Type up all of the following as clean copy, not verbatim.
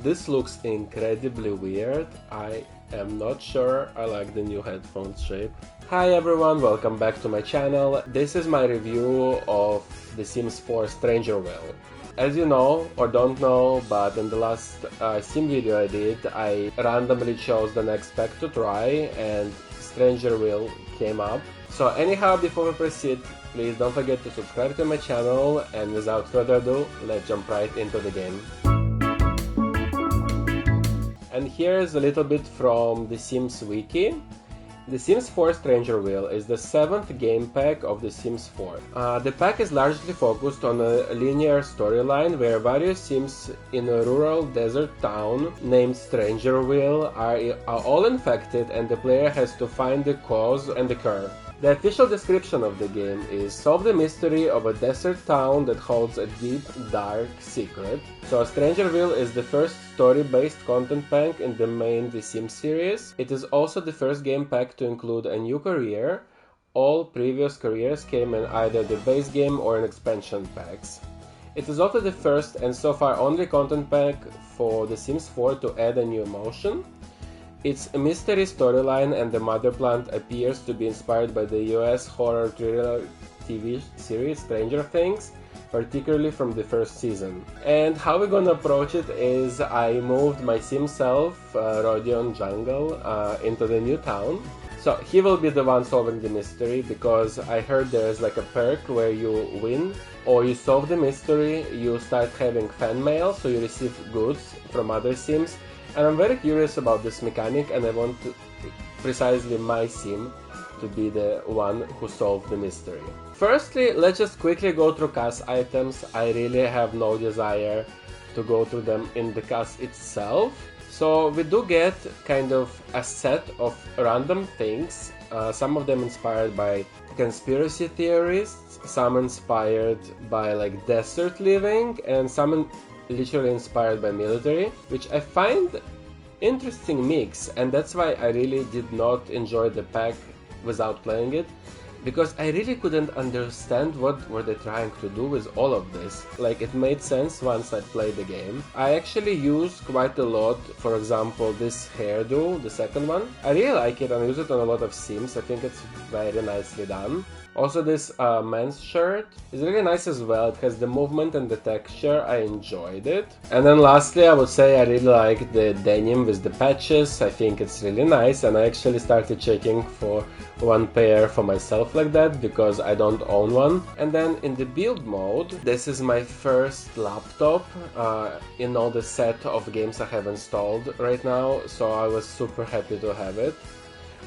this looks incredibly weird. I am not sure I like the new headphone shape. Hi everyone, welcome back to my channel. This is my review of The Sims 4 StrangerVille. As you know or don't know, but in the last sim video I did, I randomly chose the next pack to try and StrangerVille came up. So anyhow, before we proceed, please don't forget to subscribe to my channel, and without further ado, let's jump right into the game. And here's a little bit from The Sims wiki. The Sims 4 StrangerVille is the 7th game pack of The Sims 4. The pack is largely focused on a linear storyline where various Sims in a rural desert town named StrangerVille are all infected, and the player has to find the cause and the cure. The official description of the game is solve the mystery of a desert town that holds a deep, dark secret. So StrangerVille is the first story-based content pack in the main The Sims series. It is also the first game pack to include a new career. All previous careers came in either the base game or in expansion packs. It is also the first and so far only content pack for The Sims 4 to add a new emotion. It's a mystery storyline, and the mother plant appears to be inspired by the US horror thriller TV series Stranger Things, particularly from the first season. And how we're gonna approach it is I moved my Sim self, Rodion Jungle, into the new town. So he will be the one solving the mystery, because I heard there's like a perk where you win or you solve the mystery, you start having fan mail, so you receive goods from other Sims. And I'm very curious about this mechanic, and I want precisely my Sim to be the one who solved the mystery. Firstly, let's just quickly go through CAS items. I really have no desire to go through them in the CAS itself. So we do get kind of a set of random things, some of them inspired by conspiracy theorists, some inspired by like desert living, and some literally inspired by military, which I find interesting mix, and that's why I really did not enjoy the pack without playing it, because I really couldn't understand what were they trying to do with all of this. Like, it made sense once I played the game. I actually use quite a lot, for example, this hairdo, the second one. I really like it and I use it on a lot of Sims. I think it's very nicely done. Also, this men's shirt is really nice as well. It has the movement and the texture. I enjoyed it. And then lastly, I would say I really like the denim with the patches. I think it's really nice, and I actually started checking for one pair for myself like that, because I don't own one. And then in the build mode, this is my first laptop in all the set of games I have installed right now, so I was super happy to have it.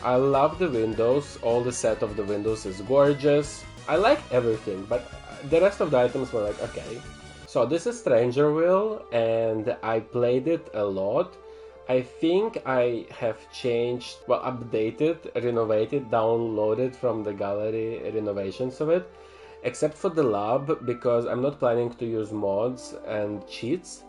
I love the windows, all the set of the windows is gorgeous. I like everything, but the rest of the items were like, okay. So this is StrangerVille, and I played it a lot. I think I have changed, well, updated, renovated, downloaded from the gallery renovations of it, except for the lab, because I'm not planning to use mods and cheats,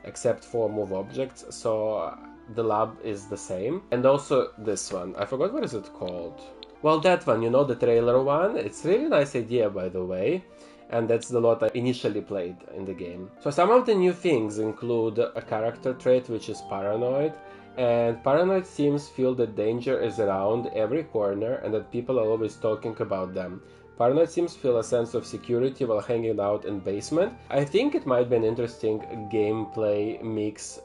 except for move objects, so the lab is the same. And also this one, I forgot what is it called. Well, that one, you know, the trailer one, it's really nice idea, by the way, and that's the lot I initially played in the game. So some of the new things include a character trait which is paranoid, and paranoid Sims feel that danger is around every corner and that people are always talking about them. Paranoid Sims feel a sense of security while hanging out in basement. I think it might be an interesting gameplay mix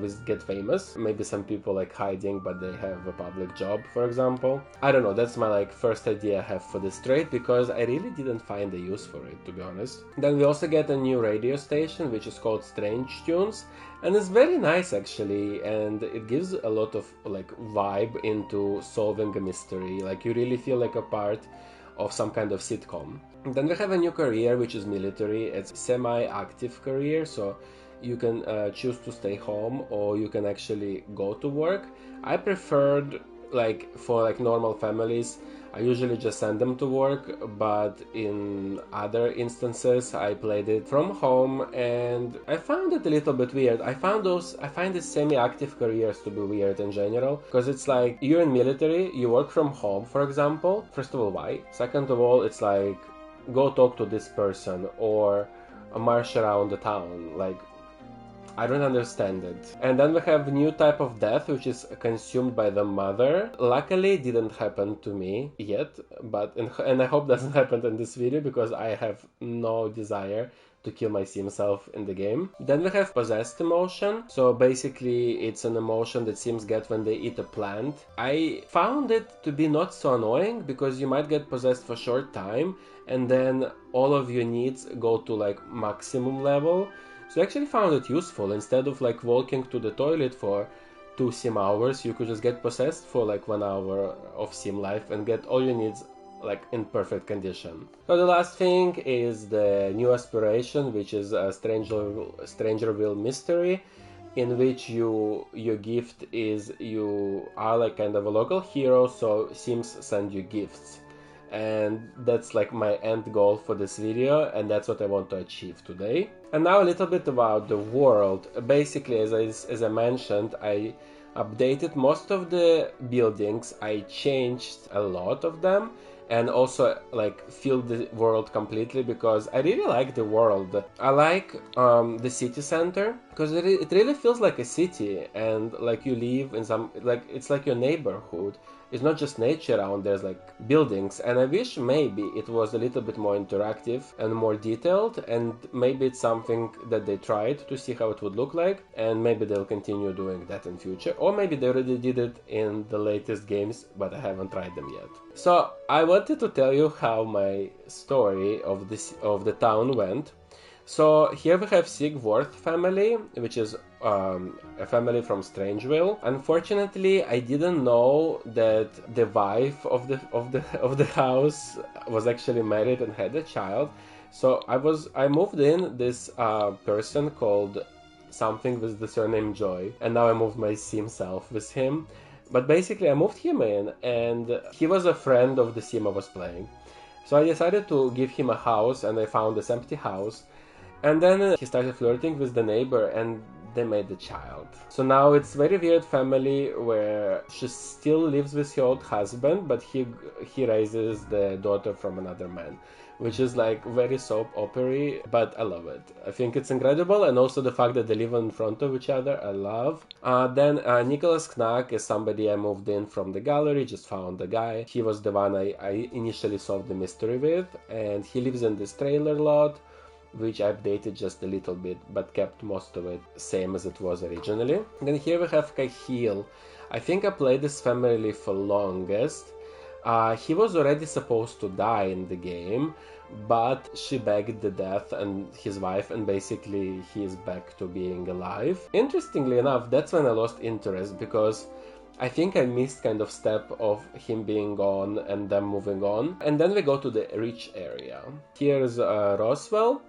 with Get Famous. Maybe some people like hiding but they have a public job, for example. I don't know, that's my like first idea I have for this trait, because I really didn't find a use for it, to be honest. Then we also get a new radio station which is called Strange Tunes, and it's very nice actually, and it gives a lot of like vibe into solving a mystery. Like, you really feel like a part of some kind of sitcom. Then we have a new career which is military. It's a semi-active career, so you can choose to stay home or you can actually go to work. I preferred, like, for like normal families, I usually just send them to work, but in other instances I played it from home and I found it a little bit weird. I find the semi-active careers to be weird in general, because it's like you're in military, you work from home, for example. First of all, why? Second of all, it's like go talk to this person or march around the town. Like, I don't understand it. And then we have new type of death, which is consumed by the mother. Luckily, it didn't happen to me yet, but and I hope doesn't happen in this video because I have no desire to kill my sim self in the game. Then we have possessed emotion. So basically it's an emotion that sims get when they eat a plant. I found it to be not so annoying because you might get possessed for a short time and then all of your needs go to like maximum level. So I actually found it useful. Instead of like walking to the toilet for 2 sim hours, you could just get possessed for like 1 hour of sim life and get all your needs like in perfect condition. So the last thing is the new aspiration, which is a StrangerVille mystery, in which your gift is you are like kind of a local hero, so sims send you gifts. And that's like my end goal for this video, and that's what I want to achieve today. And now a little bit about the world. Basically, as I mentioned, I updated most of the buildings. I changed a lot of them and also like filled the world completely because I really like the world. I like the city center because it really feels like a city and like you live in some, like it's like your neighborhood. It's not just nature around, there's like buildings, and I wish maybe it was a little bit more interactive and more detailed, and maybe it's something that they tried to see how it would look like, and maybe they'll continue doing that in future, or maybe they already did it in the latest games, but I haven't tried them yet. So I wanted to tell you how my story of the town went. So here we have Sigworth family, which is a family from StrangerVille. Unfortunately, I didn't know that the wife of the house was actually married and had a child. So I moved in this person called something with the surname Joy, and now I moved my sim self with him. But basically, I moved him in, and he was a friend of the sim I was playing. So I decided to give him a house, and I found this empty house. And then he started flirting with the neighbor and they made a child. So now it's very weird family where she still lives with her old husband, but he raises the daughter from another man, which is like very soap opera, but I love it. I think it's incredible, and also the fact that they live in front of each other, I love. Then Nicholas Knack is somebody I moved in from the gallery, just found the guy. He was the one I initially solved the mystery with, and he lives in this trailer lot, which I updated just a little bit, but kept most of it same as it was originally. And then here we have Cahill. I think I played this family for longest. He was already supposed to die in the game, but she begged the death and his wife, and basically he is back to being alive. Interestingly enough, that's when I lost interest, because I think I missed kind of step of him being gone and them moving on. And then we go to the rich area. Here's Roswell,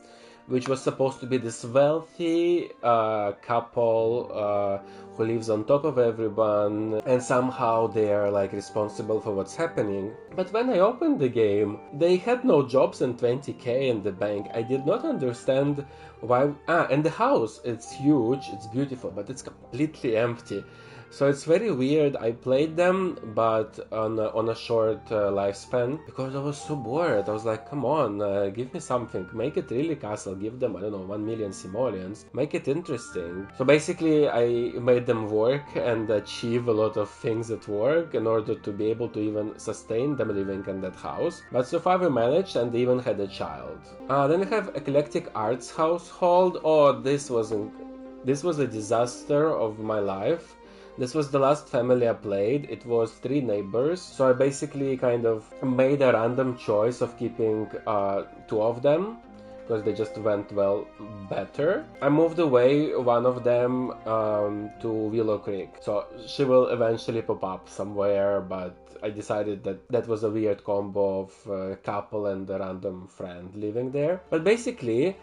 which was supposed to be this wealthy couple who lives on top of everyone, and somehow they are like responsible for what's happening. But when I opened the game, they had no jobs and 20k in the bank. I did not understand why. And the house, it's huge, it's beautiful, but it's completely empty. So it's very weird. I played them, but on a short lifespan, because I was so bored. I was like, come on, give me something. Make it really castle. Give them, I don't know, 1 million simoleons. Make it interesting. So basically, I made them work and achieve a lot of things at work in order to be able to even sustain them living in that house. But so far we managed, and they even had a child. Then we have Eclectic Arts Household. Oh, this was a disaster of my life. This was the last family I played. It was 3 neighbors, so I basically kind of made a random choice of keeping 2 of them, because they just went well better. I moved away one of them to Willow Creek, so she will eventually pop up somewhere, but I decided that that was a weird combo of a couple and a random friend living there. But basically,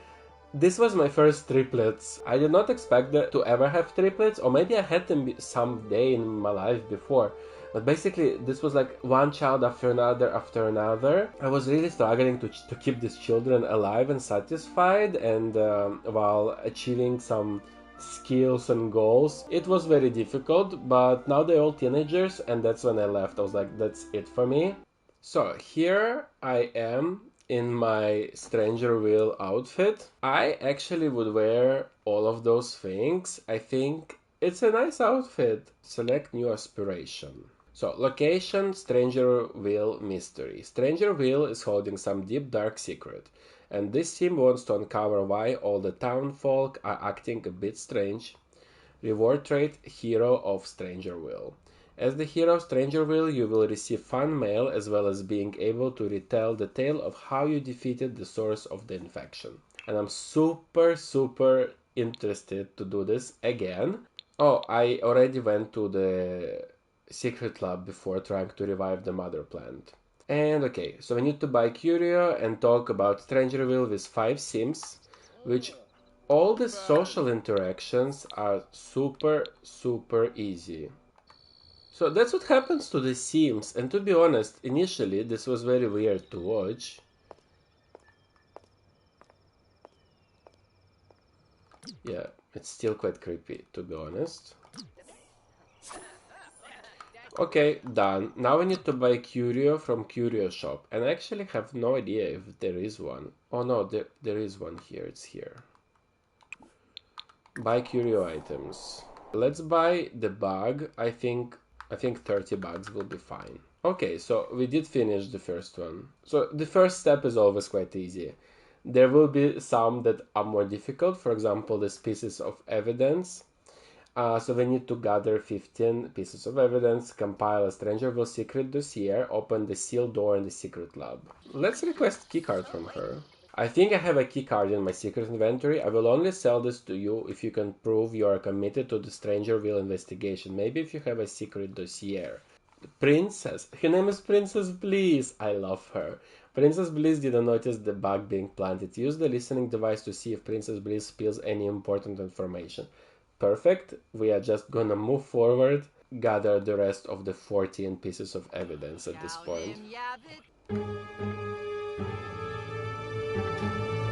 this was my first triplets. I did not expect to ever have triplets, or maybe I had them someday in my life before. But basically, this was like one child after another. I was really struggling to keep these children alive and satisfied, and while achieving some skills and goals. It was very difficult, but now they're all teenagers, and that's when I left. I was like, that's it for me. So here I am in my StrangerVille outfit. I actually would wear all of those things. I think it's a nice outfit. Select new aspiration. So, location, StrangerVille mystery. StrangerVille is holding some deep dark secret, and this team wants to uncover why all the town folk are acting a bit strange. Reward trait, Hero of StrangerVille. As the hero of StrangerVille, you will receive fun mail as well as being able to retell the tale of how you defeated the source of the infection. And I'm super interested to do this again. Oh, I already went to the secret lab before trying to revive the mother plant. And okay, so we need to buy Curio and talk about StrangerVille with 5 Sims, which all the social interactions are super easy. So that's what happens to the Sims, and to be honest, initially this was very weird to watch. Yeah, it's still quite creepy, to be honest. Okay, done. Now we need to buy Curio from Curio Shop, and I actually have no idea if there is one. Oh no, there is one here, it's here. Buy Curio items. Let's buy the bug. I think 30 bugs will be fine. Okay, so we did finish the first one. So the first step is always quite easy. There will be some that are more difficult, for example, these pieces of evidence. So we need to gather 15 pieces of evidence, compile a StrangerVille secret dossier, open the sealed door in the secret lab. Let's request keycard from her. I think I have a keycard in my secret inventory. I will only sell this to you if you can prove you are committed to the StrangerVille investigation. Maybe if you have a secret dossier. Princess. Her name is Princess Bliss. I love her. Princess Bliss didn't notice the bug being planted. Use the listening device to see if Princess Bliss spills any important information. Perfect. We are just gonna move forward, gather the rest of the 14 pieces of evidence at this point.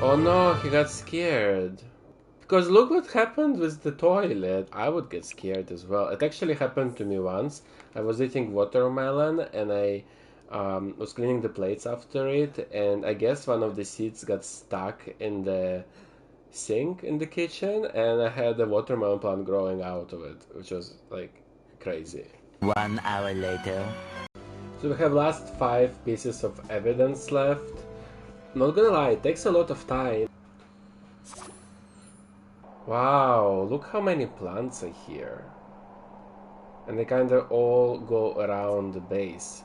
Oh no, he got scared. Because look what happened with the toilet. I would get scared as well. It actually happened to me once. I was eating watermelon and I was cleaning the plates after it, and I guess one of the seeds got stuck in the sink in the kitchen, and I had a watermelon plant growing out of it, which was like crazy. 1 hour later. So we have last 5 pieces of evidence left. Not gonna lie, it takes a lot of time. Wow, look how many plants are here. And they kinda all go around the base.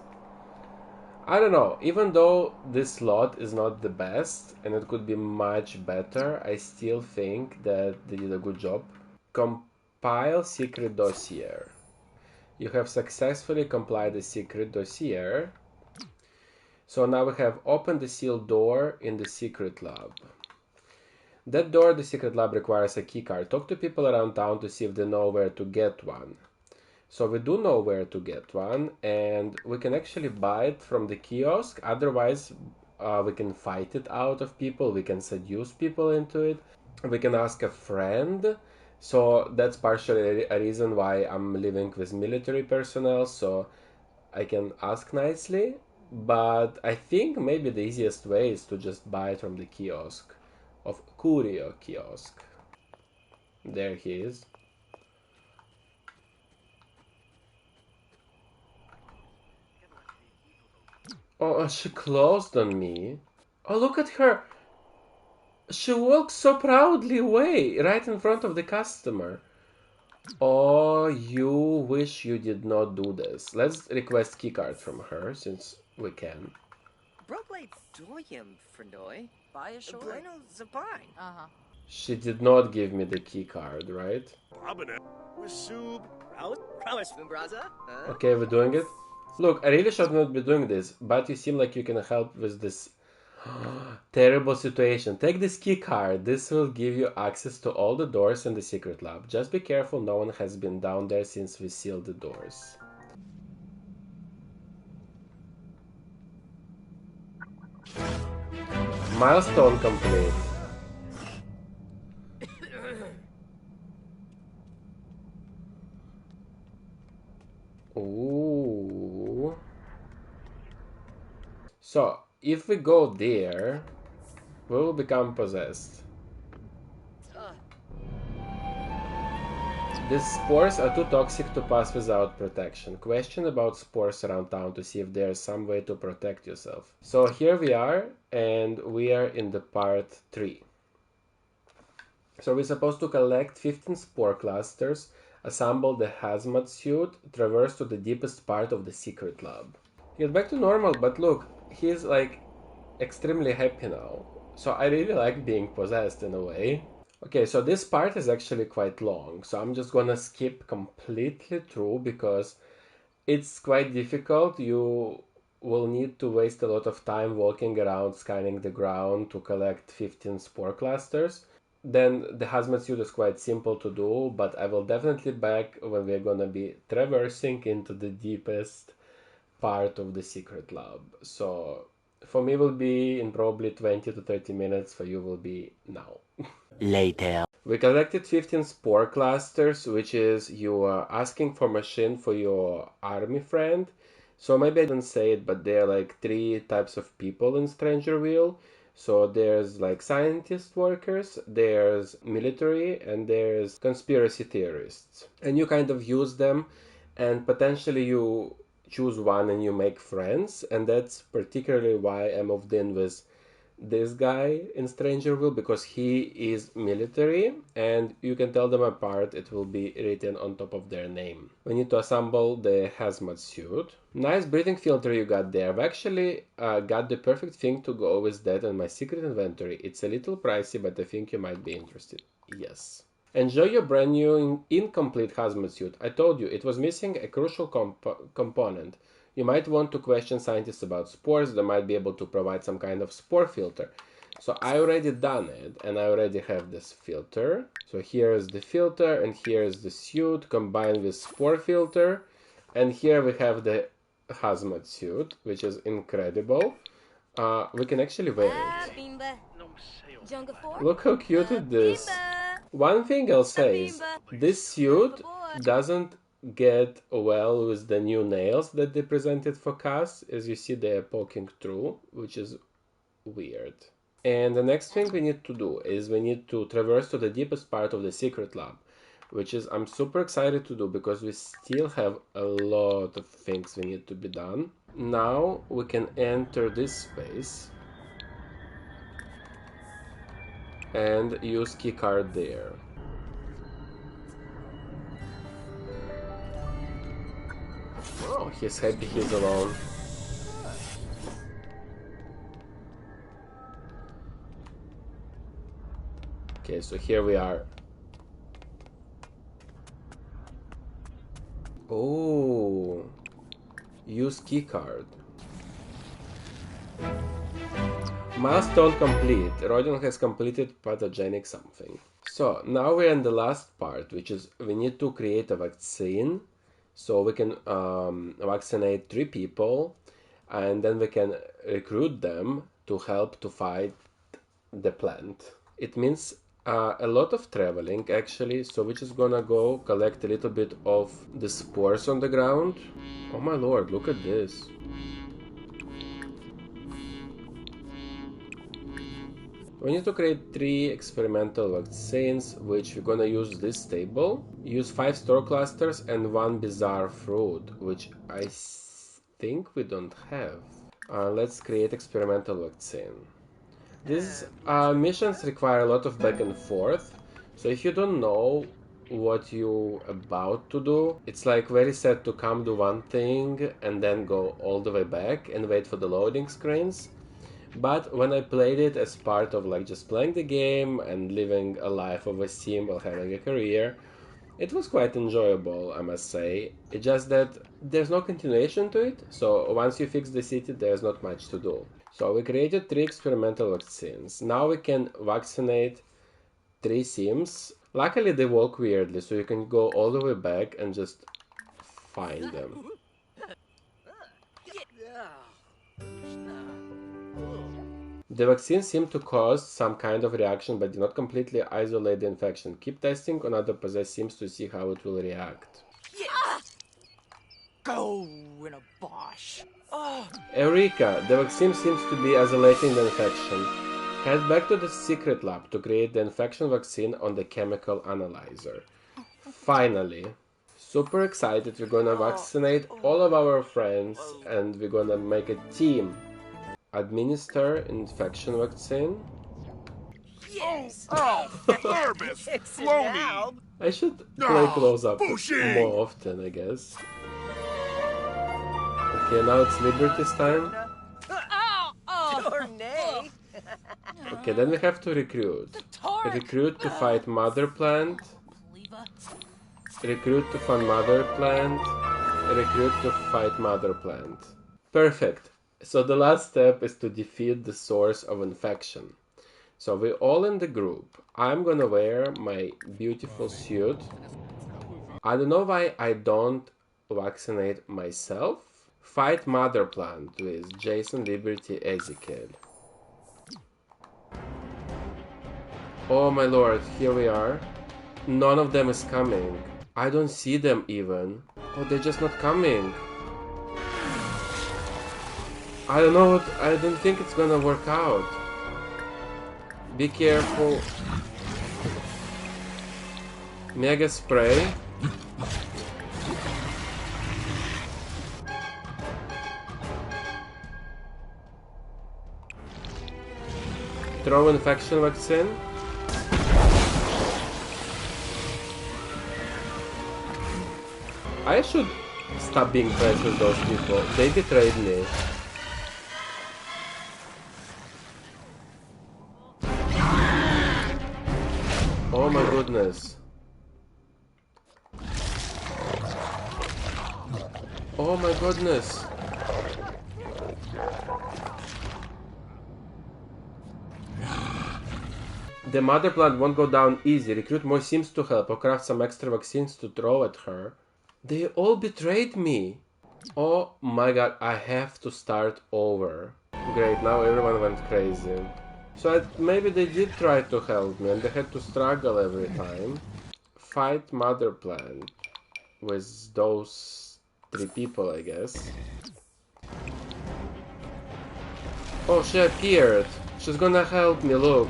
I don't know, even though this lot is not the best and it could be much better, I still think that they did a good job. Compile secret dossier. You have successfully complied the secret dossier. So now we have opened the sealed door in the secret lab. That door, the secret lab, requires a keycard. Talk to people around town to see if they know where to get one. So we do know where to get one, and we can actually buy it from the kiosk. Otherwise, we can fight it out of people. We can seduce people into it. We can ask a friend. So that's partially a reason why I'm living with military personnel, so I can ask nicely. But I think maybe the easiest way is to just buy it from the kiosk of Curio kiosk. There he is. Oh, she closed on me. Oh, look at her. She walks so proudly away, right in front of the customer. Oh, you wish you did not do this. Let's request keycard from her, since we can. She did not give me the keycard, right? Okay, we're doing it. Look, I really should not be doing this, but you seem like you can help with this terrible situation. Take this key card. This will give you access to all the doors in the secret lab. Just be careful, no one has been down there since we sealed the doors. Milestone complete. Ooh. So, if we go there, we will become possessed. These spores are too toxic to pass without protection. Question about spores around town to see if there's some way to protect yourself. So here we are, and we are in the part 3. So we're supposed to collect 15 spore clusters, assemble the hazmat suit, traverse to the deepest part of the secret lab. Get back to normal, but look, he's like extremely happy now. So I really like being possessed in a way. Okay, so this part is actually quite long, so I'm just gonna skip completely through because it's quite difficult. You will need to waste a lot of time walking around scanning the ground to collect 15 spore clusters. Then the hazmat suit is quite simple to do, but I will definitely back when we're gonna be traversing into the deepest part of the secret lab. So for me will be in probably 20 to 30 minutes, for you will be now. Later. We collected 15 spore clusters, which is you are asking for machine for your army friend. So maybe I didn't say it, but there are like 3 types of people in StrangerVille. So there's like scientist workers, there's military, and there's conspiracy theorists. And you kind of use them, and potentially you choose one and you make friends. And that's particularly why I moved in with this guy in StrangerVille, because he is military and you can tell them apart. It will be written on top of their name. We need to assemble the hazmat suit. Nice breathing filter you got there. I've actually got the perfect thing to go with that in my secret inventory. It's a little pricey, but I think you might be interested. Yes. Enjoy your brand new incomplete hazmat suit. I told you, it was missing a crucial component. You might want to question scientists about spores. They might be able to provide some kind of spore filter. So I already done it, and I already have this filter. So here is the filter, and here is the suit combined with spore filter. And here we have the hazmat suit, which is incredible. We can actually wear it. Look how cute it is. One thing I'll say is, this suit doesn't get well with the new nails that they presented for CAS. As you see, they are poking through, which is weird. And the next thing we need to do is we need to traverse to the deepest part of the secret lab, which is I'm super excited to do because we still have a lot of things we need to be done. Now we can enter this space and use keycard there. Oh, he's happy he's alone. Okay, so here we are. Oh, use keycard. Milestone complete. Rodion has completed pathogenic something. So now we're in the last part, which is we need to create a vaccine. So we can vaccinate 3 people, and then we can recruit them to help to fight the plant. It means a lot of traveling actually, so we're just gonna go collect a little bit of the spores on the ground. Oh my lord, look at this. We need to create 3 experimental vaccines, which we're gonna use this table. Use 5 store clusters and 1 bizarre fruit, which I think we don't have. Let's create experimental vaccine. These missions require a lot of back and forth, so if you don't know what you're about to do, it's like very sad to come do one thing and then go all the way back and wait for the loading screens. But when I played it as part of like just playing the game and living a life of a sim while having a career, it was quite enjoyable, I must say. It's just that there's no continuation to it, so once you fix the city, there's not much to do. So we created 3 experimental vaccines. Now we can vaccinate 3 sims. Luckily they walk weirdly, so you can go all the way back and just find them. The vaccine seemed to cause some kind of reaction but did not completely isolate the infection. Keep testing on other possessed sims to see how it will react. Go in a bosh. Oh. Eureka! The vaccine seems to be isolating the infection. Head back to the secret lab to create the infection vaccine on the chemical analyzer. Finally! Super excited, we're gonna vaccinate all of our friends and we're gonna make a team. Administer infection vaccine. Yes. Oh, Thermos! Floamy! I should play close up Bushing! more often, I guess. Okay, now it's Liberty's time. Tornay. Okay, then we have to recruit. Recruit to fight Mother Plant. Recruit to fight Mother Plant. Recruit to fight Mother Plant. Perfect. So the last step is to defeat the source of infection. So we're all in the group. I'm gonna wear my beautiful suit. I don't know why I don't vaccinate myself. Fight Mother Plant with Jason, Liberty, Ezekiel. Oh my lord, here we are. None of them is coming. I don't see them even. Oh, they're just not coming. I don't know what, I don't think it's gonna work out. Be careful. Mega spray. Throw infection vaccine. I should stop being friends with those people. They betrayed me. Oh my goodness. Oh my goodness. The mother plant won't go down easy. Recruit more Sims to help or craft some extra vaccines to throw at her. They all betrayed me. Oh my god, I have to start over. Great, now everyone went crazy. So maybe they did try to help me and they had to struggle every time. Fight mother plant with those 3 people, I guess. Oh, she appeared. She's gonna help me, look.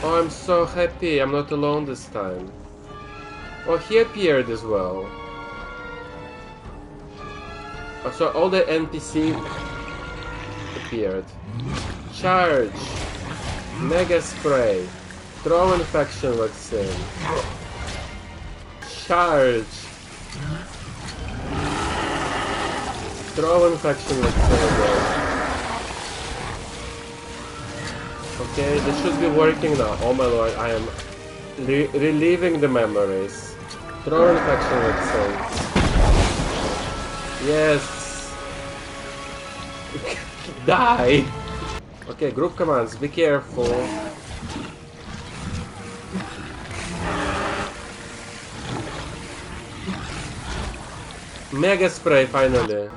Oh, I'm so happy. I'm not alone this time. Oh, he appeared as well. Oh, so all the NPC appeared. Charge! Mega spray! Throw infection vaccine! Charge! Throw infection vaccine again. Okay, this should be working now. Oh my lord, I am reliving the memories. Throw infection vaccine. Yes! Die! Okay, group commands, be careful. Mega spray, finally.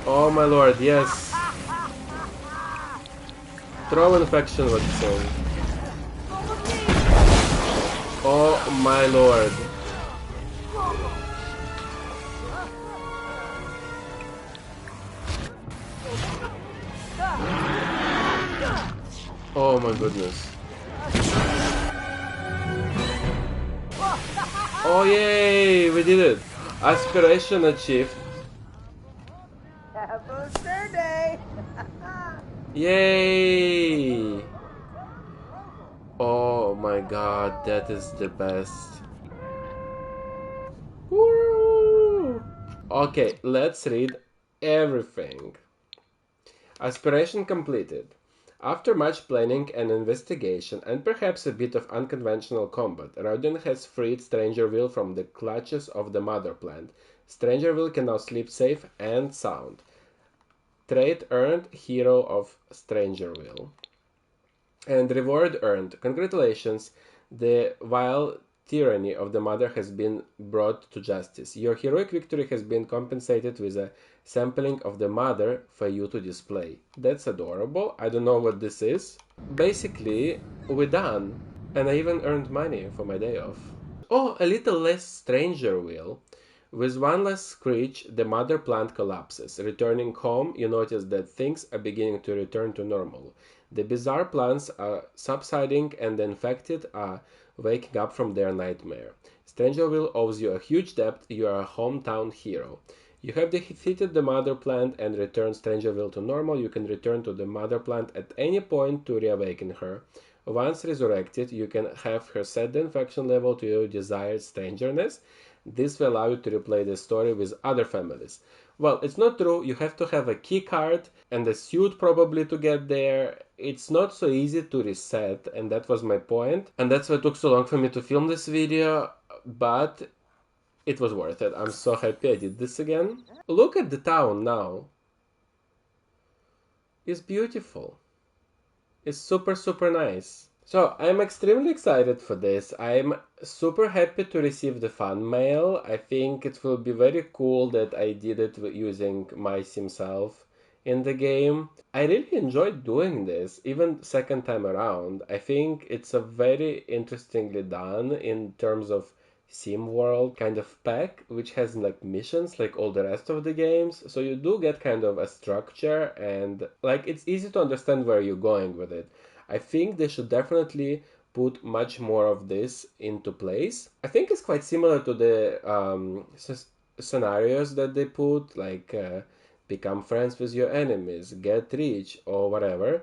Oh my lord, yes. Throw infection vaccine. Oh my lord. Oh my goodness. Oh yay, we did it. Aspiration achieved. Have a Saturday. Yay! Oh my god, that is the best. Woo! Okay, let's read everything. Aspiration completed. After much planning and investigation, and perhaps a bit of unconventional combat, Rodion has freed StrangerVille from the clutches of the Mother Plant. StrangerVille can now sleep safe and sound. Trait earned, Hero of StrangerVille. And reward earned. Congratulations, the vile tyranny of the Mother has been brought to justice. Your heroic victory has been compensated with a sampling of the Mother for you to display. That's adorable. I don't know what this is. Basically, we're done. And I even earned money for my day off. Oh, a little less StrangerVille. With one less screech, the mother plant collapses. Returning home, you notice that things are beginning to return to normal. The bizarre plants are subsiding and the infected are waking up from their nightmare. StrangerVille owes you a huge debt. You are a hometown hero. You have defeated the mother plant and returned StrangerVille to normal. You can return to the mother plant at any point to reawaken her. Once resurrected, you can have her set the infection level to your desired strangeness. This will allow you to replay the story with other families. Well, it's not true. You have to have a key card and a suit probably to get there. It's not so easy to reset, and that was my point. And that's why it took so long for me to film this video, but it was worth it. I'm so happy I did this again. Look at the town now. It's beautiful. It's super, super nice. So, I'm extremely excited for this. I'm super happy to receive the fan mail. I think it will be very cool that I did it using my sim self in the game. I really enjoyed doing this, even second time around. I think it's a very interestingly done in terms of sim world kind of pack, which has like missions like all the rest of the games. So you do get kind of a structure and like it's easy to understand where you're going with it. I think they should definitely put much more of this into place. I think it's quite similar to the scenarios that they put, like become friends with your enemies, get rich, or whatever.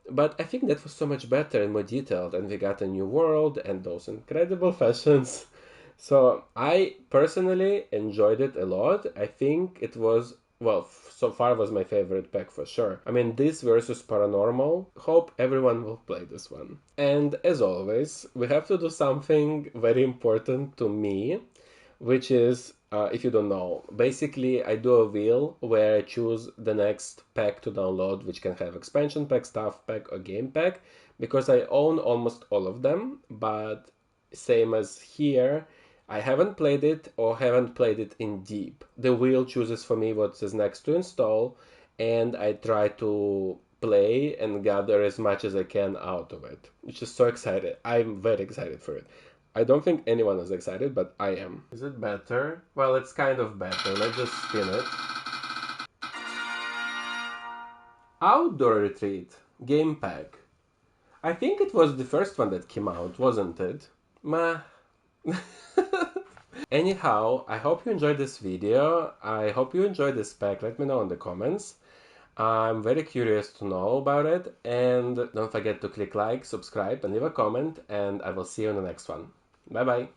But I think that was so much better and more detailed, and we got a new world and those incredible fashions. So I personally enjoyed it a lot. I think it was, well, so far was my favorite pack for sure. I mean, this versus Paranormal. Hope everyone will play this one. And as always, we have to do something very important to me, which is, if you don't know, basically I do a wheel where I choose the next pack to download, which can have expansion pack, staff pack, or game pack, because I own almost all of them, but same as here, I haven't played it or haven't played it in deep. The wheel chooses for me what is next to install, and I try to play and gather as much as I can out of it. Which is so excited. I'm very excited for it. I don't think anyone is excited, but I am. Is it better? Well, it's kind of better. Let's just spin it. Outdoor Retreat. Game pack. I think it was the first one that came out, wasn't it? Meh. Anyhow, I hope you enjoyed this video. I hope you enjoyed this pack. Let me know in the comments. I'm very curious to know about it. And don't forget to click like, subscribe, and leave a comment. And I will see you in the next one. Bye bye.